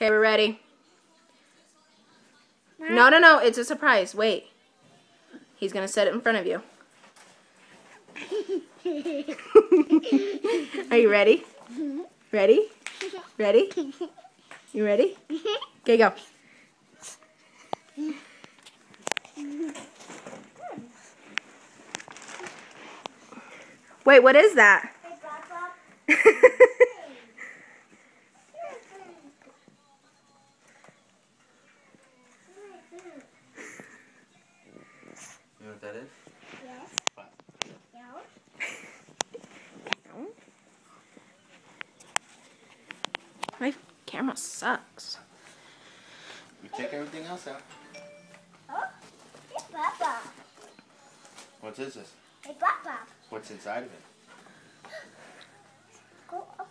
Okay, we're ready. No, it's a surprise. Wait. He's going to set it in front of you. Are you ready? Ready? Ready? You ready? Okay, go. Wait, what is that? You know what that is? Yes. What? No. My camera sucks. We take everything else out. Oh, it's Papa. What is this? Hey, Papa. What's inside of it? Go up.